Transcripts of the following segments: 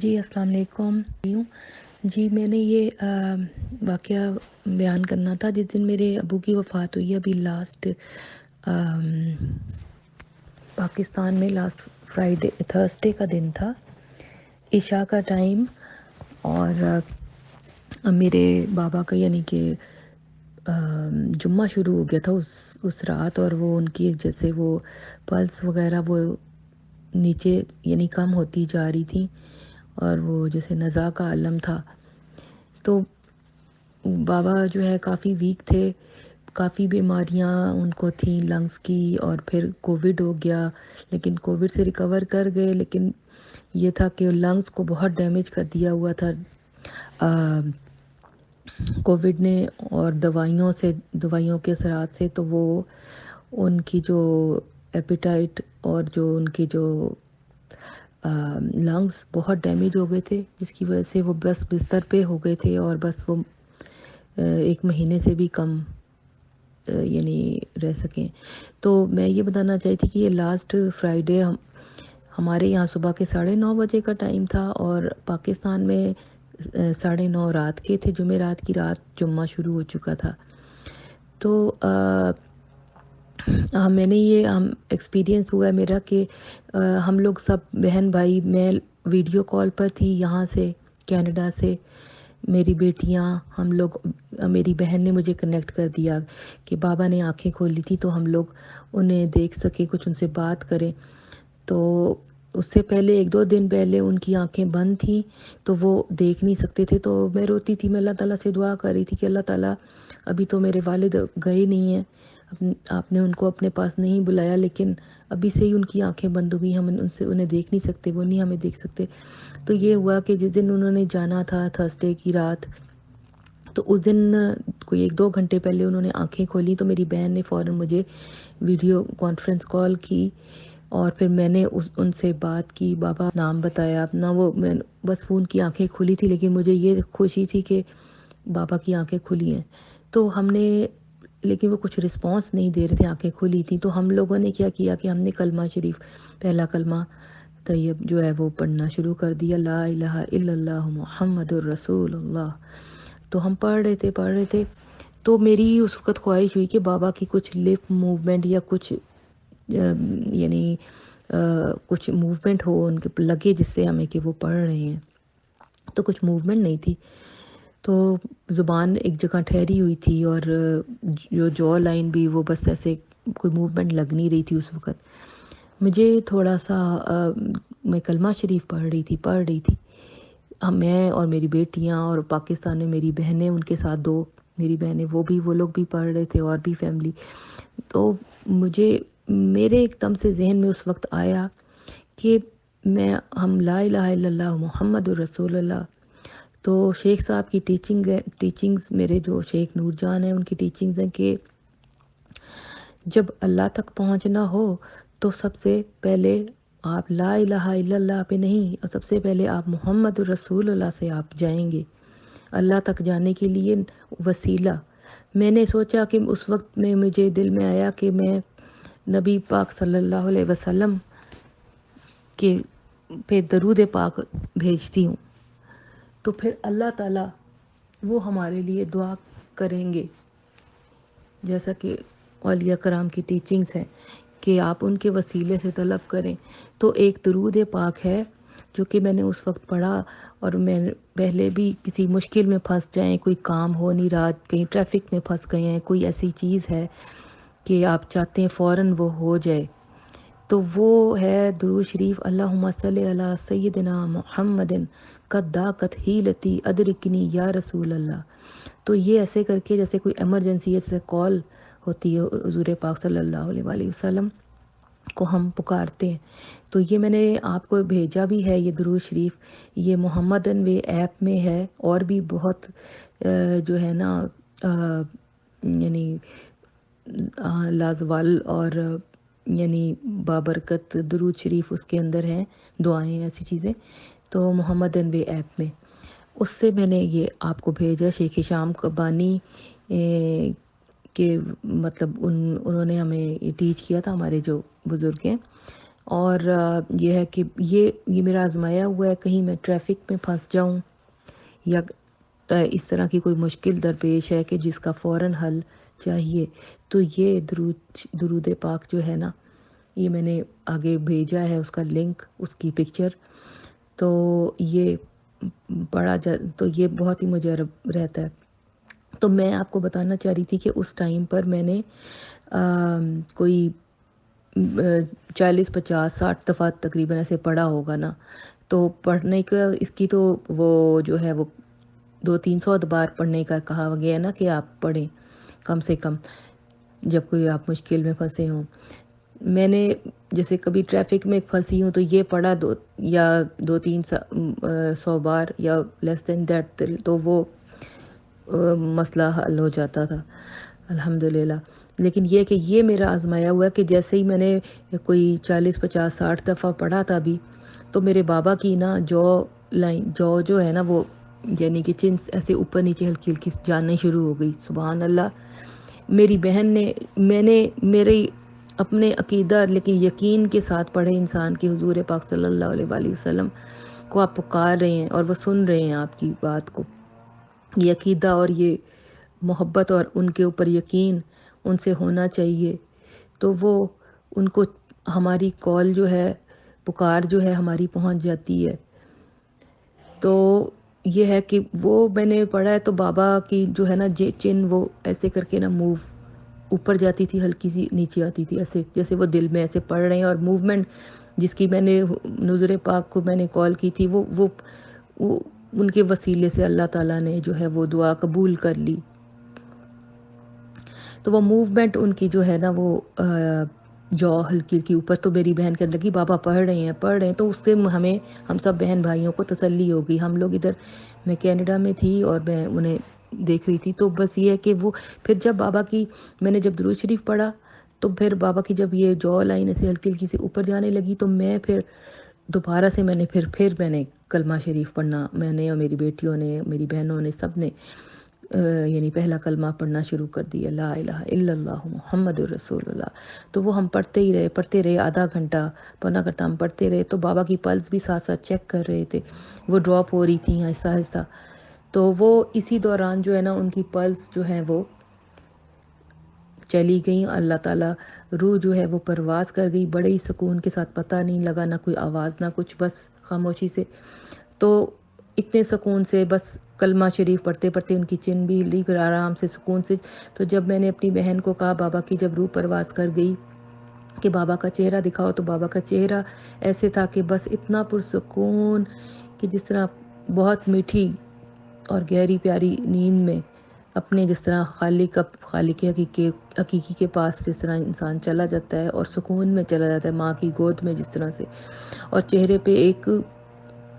جی السلام علیکم جی میں نے یہ واقعہ بیان کرنا تھا جس دن میرے ابو کی وفات ہوئی ابھی لاسٹ پاکستان میں لاسٹ فرائیڈے تھرسڈے کا دن تھا، عشاء کا ٹائم، اور میرے بابا کا یعنی کہ جمعہ شروع ہو گیا تھا اس رات، اور وہ ان کی جیسے وہ پلس وغیرہ وہ نیچے یعنی کم ہوتی جا رہی تھی، اور وہ جیسے نزا کا عالم تھا، تو بابا جو ہے کافی ویک تھے، کافی بیماریاں ان کو تھیں لنگس کی، اور پھر کووڈ ہو گیا، لیکن کووڈ سے ریکور کر گئے، لیکن یہ تھا کہ لنگس کو بہت ڈیمیج کر دیا ہوا تھا کووڈ نے، اور دوائیوں کے اثرات سے، تو وہ ان کی جو ایپیٹائٹ اور جو ان کی جو لنگس بہت ڈیمیج ہو گئے تھے، جس کی وجہ سے وہ بس بستر پہ ہو گئے تھے، اور بس وہ 1 مہینے سے بھی کم یعنی رہ سکیں۔ تو میں یہ بتانا چاہتی تھی کہ یہ لاسٹ فرائیڈے ہمارے یہاں صبح کے 9:30 بجے کا ٹائم تھا، اور پاکستان میں 9:30 رات کے تھے، جمعرات کی رات جمعہ شروع ہو چکا تھا۔ تو میں نے یہ ایکسپیرینس ہوا ہے میرا کہ ہم لوگ سب بہن بھائی، میں ویڈیو کال پر تھی یہاں سے کینیڈا سے، میری بیٹیاں، ہم لوگ، میری بہن نے مجھے کنیکٹ کر دیا کہ بابا نے آنکھیں کھولی تھی تو ہم لوگ انہیں دیکھ سکے، کچھ ان سے بات کریں۔ تو اس سے پہلے 1-2 دن پہلے ان کی آنکھیں بند تھیں تو وہ دیکھ نہیں سکتے تھے، تو میں روتی تھی، میں اللہ تعالیٰ سے دعا کر رہی تھی کہ اللہ تعالیٰ ابھی تو میرے والد گئے نہیں ہیں، آپ نے ان کو اپنے پاس نہیں بلایا، لیکن ابھی سے ہی ان کی آنکھیں بند ہو گئی، ہم انہیں دیکھ نہیں سکتے، وہ نہیں ہمیں دیکھ سکتے۔ تو یہ ہوا کہ جس دن انہوں نے جانا تھا تھرسڈے کی رات، تو اس دن کوئی 1-2 گھنٹے پہلے انہوں نے آنکھیں کھولی، تو میری بہن نے فوراً مجھے ویڈیو کانفرنس کال کی، اور پھر میں نے ان سے بات کی، بابا نام بتایا اپنا، وہ میں بس فون کی آنکھیں کھلی تھی، لیکن مجھے یہ خوشی تھی کہ بابا کی آنکھیں کھلی ہیں۔ تو ہم نے، لیکن وہ کچھ رسپانس نہیں دے رہے تھے، آنکھیں کھلی تھیں، تو ہم لوگوں نے کیا کیا کہ ہم نے کلمہ شریف، پہلا کلمہ طیب جو ہے وہ پڑھنا شروع کر دیا، لا الہ الا اللہ محمد الرسول اللہ۔ تو ہم پڑھ رہے تھے، تو میری اس وقت خواہش ہوئی کہ بابا کی کچھ لپ موومنٹ یا کچھ یعنی کچھ موومنٹ ہو ان کے لگے، جس سے ہمیں کہ وہ پڑھ رہے ہیں، تو کچھ موومنٹ نہیں تھی، تو زبان ایک جگہ ٹھہری ہوئی تھی، اور جو جو لائن بھی وہ بس ایسے کوئی موومنٹ لگ نہیں رہی تھی اس وقت۔ مجھے تھوڑا سا میں کلمہ شریف پڑھ رہی تھی، میں اور میری بیٹیاں، اور پاکستان میں میری بہنیں ان کے ساتھ 2 میری بہنیں، وہ لوگ بھی پڑھ رہے تھے، اور بھی فیملی۔ تو میرے ایک دم سے ذہن میں اس وقت آیا کہ ہم لا الہ الا اللہ محمد الرسول اللہ، تو شیخ صاحب کی ٹیچنگز، میرے جو شیخ نور جان ہیں ان کی ٹیچنگز ہیں کہ جب اللہ تک پہنچنا ہو تو سب سے پہلے آپ لا الہ الا اللہ پہ نہیں، سب سے پہلے آپ محمد الرسول اللہ سے آپ جائیں گے اللہ تک جانے کے لیے وسیلہ۔ میں نے سوچا کہ اس وقت میں مجھے دل میں آیا کہ میں نبی پاک صلی اللہ علیہ وسلم کے پہ درود پاک بھیجتی ہوں، تو پھر اللہ تعالیٰ وہ ہمارے لیے دعا کریں گے، جیسا کہ اولیاء کرام کی ٹیچنگز ہیں کہ آپ ان کے وسیلے سے طلب کریں۔ تو ایک درود پاک ہے جو کہ میں نے اس وقت پڑھا، اور میں پہلے بھی کسی مشکل میں پھنس جائیں، کوئی کام ہو نہیں رہا، کہیں ٹریفک میں پھنس گئے ہیں، کوئی ایسی چیز ہے کہ آپ چاہتے ہیں فوراً وہ ہو جائے، تو وہ ہے درود شریف، اللہم صلی علی سیدنا محمد قد ضاقت حیلتی ادرکنی یا رسول اللہ۔ تو یہ ایسے کر کے جیسے کوئی ایمرجنسی جیسے کال ہوتی ہے حضور پاک صلی اللہ علیہ وآلہ وسلم کو ہم پکارتے ہیں، تو یہ میں نے آپ کو بھیجا بھی ہے یہ درود شریف، یہ محمد انوے ایپ میں ہے، اور بھی بہت جو ہے نا یعنی لازوال اور یعنی بابرکت درود شریف اس کے اندر ہیں، دعائیں ایسی چیزیں، تو محمد انوے ایپ میں، اس سے میں نے یہ آپ کو بھیجا، شیخ شام قبانی کہ مطلب انہوں نے ہمیں ٹیچ کیا تھا، ہمارے جو بزرگ ہیں، اور یہ ہے کہ یہ میرا آزمایا ہوا ہے، کہیں میں ٹریفک میں پھنس جاؤں یا اس طرح کی کوئی مشکل درپیش ہے کہ جس کا فوراً حل چاہیے، تو یہ درود پاک جو ہے نا، یہ میں نے آگے بھیجا ہے اس کا لنک، اس کی پکچر، تو یہ تو یہ بہت ہی مجرب رہتا ہے۔ تو میں آپ کو بتانا چاہ رہی تھی کہ اس ٹائم پر میں نے کوئی 40 50 60 دفعہ تقریباً ایسے پڑھا ہوگا نا، تو پڑھنے کا اس کی تو وہ جو ہے وہ 200 300 بار پڑھنے کا کہا گیا نا کہ آپ پڑھیں کم سے کم جب کوئی آپ مشکل میں پھنسے ہوں۔ میں نے جیسے کبھی ٹریفک میں پھنسی ہوں تو یہ پڑھا 2 300 بار یا لیس دین دیٹ، تو وہ مسئلہ حل ہو جاتا تھا الحمدللہ۔ لیکن یہ کہ یہ میرا آزمایا ہوا ہے کہ جیسے ہی میں نے کوئی 40 50 60 دفعہ پڑھا تھا بھی، تو میرے بابا کی نا جو ہے نا وہ یعنی کہ چن ایسے اوپر نیچے ہلکی ہلکی جاننے شروع ہو گئی، سبحان اللہ۔ میری بہن نے میرے اپنے عقیدہ لیکن یقین کے ساتھ پڑھے انسان کے حضور پاک صلی اللہ علیہ وآلہ وسلم کو آپ پکار رہے ہیں اور وہ سن رہے ہیں آپ کی بات کو، یہ عقیدہ اور یہ محبت اور ان کے اوپر یقین ان سے ہونا چاہیے، تو وہ ان کو ہماری کال جو ہے، پکار جو ہے ہماری پہنچ جاتی ہے۔ تو یہ ہے کہ وہ میں نے پڑھا ہے، تو بابا کی جو ہے نا چن وہ ایسے کر کے نا موو اوپر جاتی تھی، ہلکی سی نیچے آتی تھی، ایسے جیسے وہ دل میں ایسے پڑھ رہے ہیں، اور موومنٹ جس کی میں نے نظر پاک کو میں نے کال کی تھی، وہ ان کے وسیلے سے اللہ تعالیٰ نے جو ہے وہ دعا قبول کر لی، تو وہ موومنٹ ان کی جو ہے نا وہ جو ہلکی کی اوپر، تو میری بہن کہنے لگی بابا پڑھ رہے ہیں، تو اس سے ہم سب بہن بھائیوں کو تسلی ہو گئی۔ ہم لوگ ادھر، میں کینیڈا میں تھی اور میں انہیں دیکھ رہی تھی، تو بس یہ ہے کہ وہ پھر جب بابا کی میں نے جب درود شریف پڑھا، تو پھر بابا کی جب یہ جو لائن ایسے ہلکی ہلکی سے اوپر جانے لگی، تو میں پھر دوبارہ سے میں نے کلمہ شریف پڑھنا، میں نے اور میری بیٹیوں نے، میری بہنوں نے، سب نے یعنی پہلا کلمہ پڑھنا شروع کر دیا، لا الہ الا اللہ محمد الرسول اللہ۔ تو وہ ہم پڑھتے رہے آدھا گھنٹہ پونا گھنٹہ ہم پڑھتے رہے، تو بابا کی پلس بھی ساتھ ساتھ چیک کر رہے تھے، وہ ڈراپ ہو رہی تھیں آہستہ آہستہ، تو وہ اسی دوران جو ہے نا ان کی پلس جو ہے وہ چلی گئیں، اللہ تعالیٰ روح جو ہے وہ پرواز کر گئی بڑے ہی سکون کے ساتھ، پتہ نہیں لگا، نہ کوئی آواز نہ کچھ، بس خاموشی سے، تو اتنے سکون سے بس کلمہ شریف پڑھتے پڑھتے ان کی چن بھی ہلی، پھر آرام سے سکون سے۔ تو جب میں نے اپنی بہن کو کہا بابا کی جب روح پرواز کر گئی کہ بابا کا چہرہ دکھاؤ، تو بابا کا چہرہ ایسے تھا کہ بس اتنا پرسکون کہ جس طرح بہت میٹھی اور گہری پیاری نیند میں اپنے جس طرح خالق حقیقی کے پاس جس طرح انسان چلا جاتا ہے اور سکون میں چلا جاتا ہے ماں کی گود میں جس طرح سے، اور چہرے پہ ایک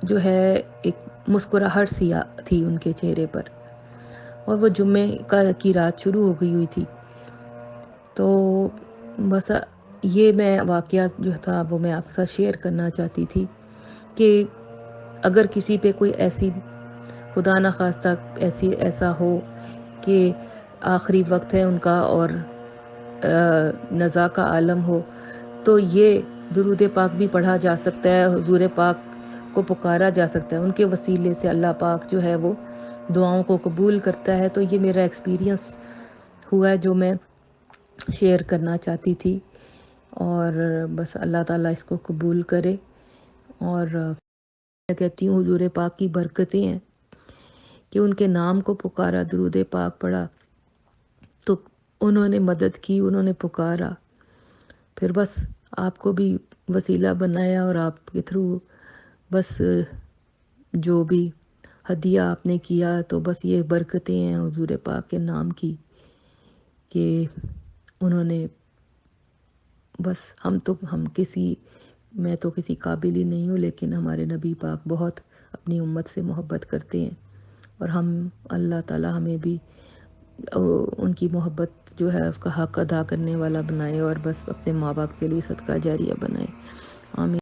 جو ہے ایک مسکراہٹ سی تھی ان کے چہرے پر، اور وہ جمعے کی رات شروع ہو گئی ہوئی تھی۔ تو بس یہ میں واقعہ جو تھا وہ میں آپ کے ساتھ شیئر کرنا چاہتی تھی کہ اگر کسی پہ کوئی ایسی خدا نخواستہ ایسا ہو کہ آخری وقت ہے ان کا اور نزا کا عالم ہو، تو یہ درود پاک بھی پڑھا جا سکتا ہے، حضور پاک کو پکارا جا سکتا ہے، ان کے وسیلے سے اللہ پاک جو ہے وہ دعاؤں کو قبول کرتا ہے۔ تو یہ میرا ایکسپیرینس ہوا ہے جو میں شیئر کرنا چاہتی تھی، اور بس اللہ تعالیٰ اس کو قبول کرے، اور میں کہتی ہوں حضور پاک کی برکتیں ہیں کہ ان کے نام کو پکارا، درود پاک پڑھا تو انہوں نے مدد کی، انہوں نے پکارا، پھر بس آپ کو بھی وسیلہ بنایا، اور آپ کے تھرو بس جو بھی ہدیہ آپ نے کیا، تو بس یہ برکتیں ہیں حضور پاک کے نام کی کہ انہوں نے بس میں تو کسی قابل ہی نہیں ہوں، لیکن ہمارے نبی پاک بہت اپنی امت سے محبت کرتے ہیں، اور ہم اللہ تعالیٰ ہمیں بھی ان کی محبت جو ہے اس کا حق ادا کرنے والا بنائے، اور بس اپنے ماں باپ کے لیے صدقہ جاریہ بنائے، آمین۔